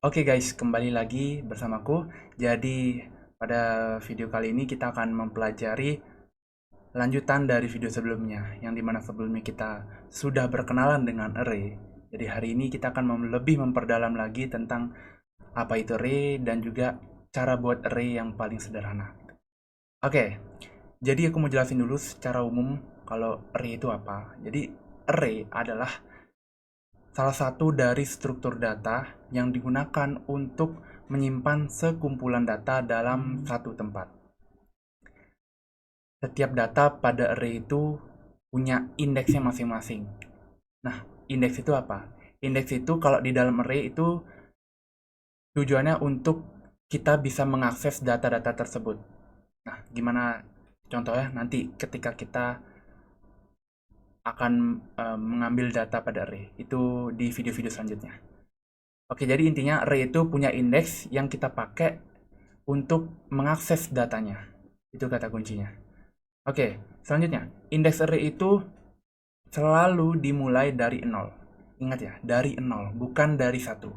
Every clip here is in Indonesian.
Oke guys, kembali lagi bersamaku. Jadi, pada video kali ini kita akan mempelajari lanjutan dari video sebelumnya, yang dimana sebelumnya kita sudah berkenalan dengan array. Jadi hari ini kita akan lebih memperdalam lagi tentang apa itu array dan juga cara buat array yang paling sederhana. Oke, jadi aku mau jelasin dulu secara umum kalau array itu apa. Jadi array adalah salah satu dari struktur data yang digunakan untuk menyimpan sekumpulan data dalam satu tempat. Setiap data pada array itu punya indeksnya masing-masing. Nah, indeks itu apa? Indeks itu kalau di dalam array itu tujuannya untuk kita bisa mengakses data-data tersebut. Nah, gimana contohnya nanti ketika kita akan mengambil data pada array? Itu di video-video selanjutnya. Oke, jadi intinya array itu punya indeks yang kita pakai untuk mengakses datanya. Itu kata kuncinya. Oke, selanjutnya, indeks array itu selalu dimulai dari 0. Ingat ya, dari 0, bukan dari 1.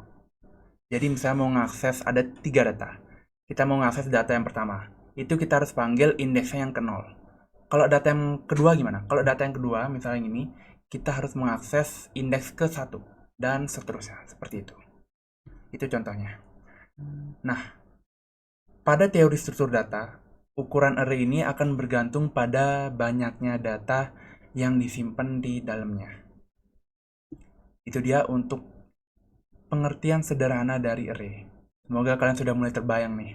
Jadi misalnya mau mengakses ada 3 data. Kita mau mengakses data yang pertama. Itu kita harus panggil indeksnya yang ke 0. Kalau data yang kedua gimana? Kalau data yang kedua, misalnya yang ini, kita harus mengakses indeks ke 1. Dan seterusnya, seperti itu. Itu contohnya. Nah, pada teori struktur data, ukuran array ini akan bergantung pada banyaknya data yang disimpan di dalamnya. Itu dia untuk pengertian sederhana dari array. Semoga kalian sudah mulai terbayang nih.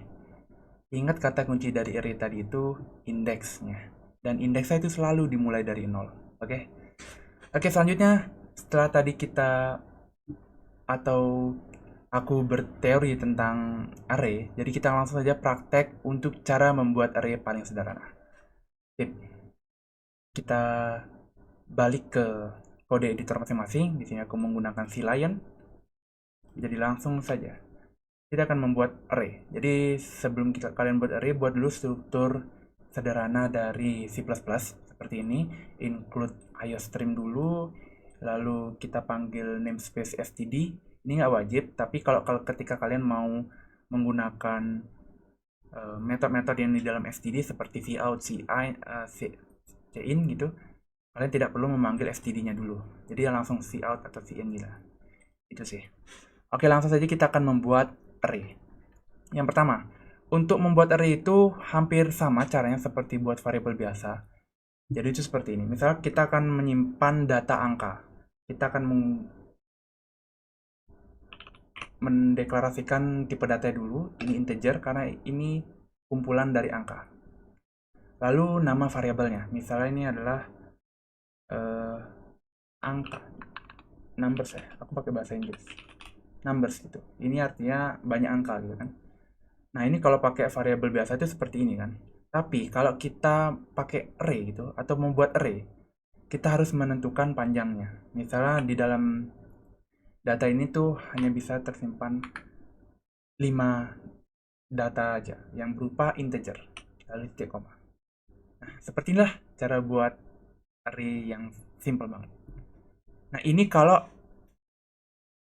Ingat kata kunci dari array tadi itu indeksnya. Dan indeksnya itu selalu dimulai dari 0. Oke? Oke, selanjutnya setelah tadi kita atau aku berteori tentang array, jadi kita langsung saja praktek untuk cara membuat array paling sederhana. Tip, kita balik ke kode editor masing-masing. Di sini aku menggunakan CLion. Jadi langsung saja kita akan membuat array. Jadi sebelum kalian buat array, buat dulu struktur sederhana dari C++ seperti ini. Include iostream dulu, lalu kita panggil namespace std. Ini nggak wajib, tapi kalau ketika kalian mau menggunakan metode-metode yang di dalam std seperti cout, cin gitu, kalian tidak perlu memanggil std-nya dulu. Jadi ya langsung cout atau cin gitu. Itu sih. Oke, langsung saja kita akan membuat array. Yang pertama, untuk membuat array itu hampir sama caranya seperti buat variabel biasa. Jadi itu seperti ini. Misal kita akan menyimpan data angka. Kita akan mendeklarasikan tipe data dulu. Ini integer karena ini kumpulan dari angka. Lalu nama variabelnya. Misalnya ini adalah angka. Numbers ya. Aku pakai bahasa Inggris. Numbers gitu. Ini artinya banyak angka gitu kan. Nah, ini kalau pakai variabel biasa itu seperti ini kan. Tapi kalau kita pakai array gitu atau membuat array, kita harus menentukan panjangnya. Misalnya di dalam data ini tuh hanya bisa tersimpan 5 data aja yang berupa integer. Lalu titik koma. Nah, seperti inilah cara buat array yang simple banget. Nah, ini kalau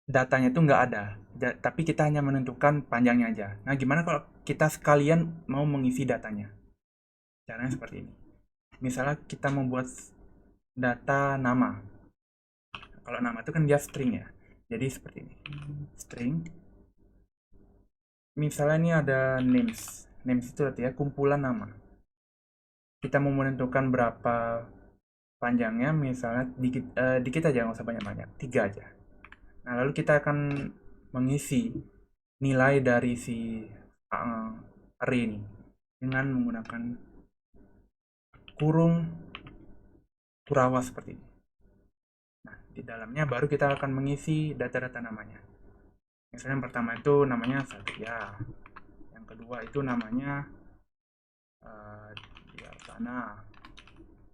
datanya itu nggak ada, tapi kita hanya menentukan panjangnya aja. Nah, gimana kalau kita sekalian mau mengisi datanya? Caranya seperti ini. Misalnya kita membuat data nama. Kalau nama itu kan dia string ya. Jadi seperti ini. String. Misalnya ini ada names. Names itu artinya kumpulan nama. Kita mau menentukan berapa panjangnya, misalnya dikit aja, nggak usah banyak-banyak. 3 aja. Nah, lalu kita akan mengisi nilai dari si array ini dengan menggunakan kurung Kurawa seperti ini. Nah, di dalamnya baru kita akan mengisi data-data namanya. Misalnya yang pertama itu namanya Satria, yang kedua itu namanya Diartana,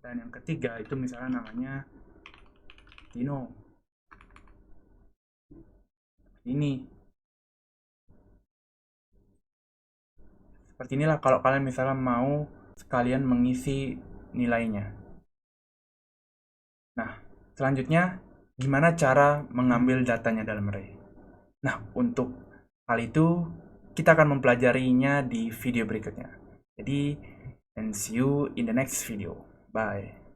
dan yang ketiga itu misalnya namanya Tino. Ini seperti inilah kalau kalian misalnya mau sekalian mengisi nilainya. Nah, selanjutnya gimana cara mengambil datanya dalam array? Nah, untuk Hal itu kita akan mempelajarinya di video berikutnya. Jadi, and see you in the next video. Bye.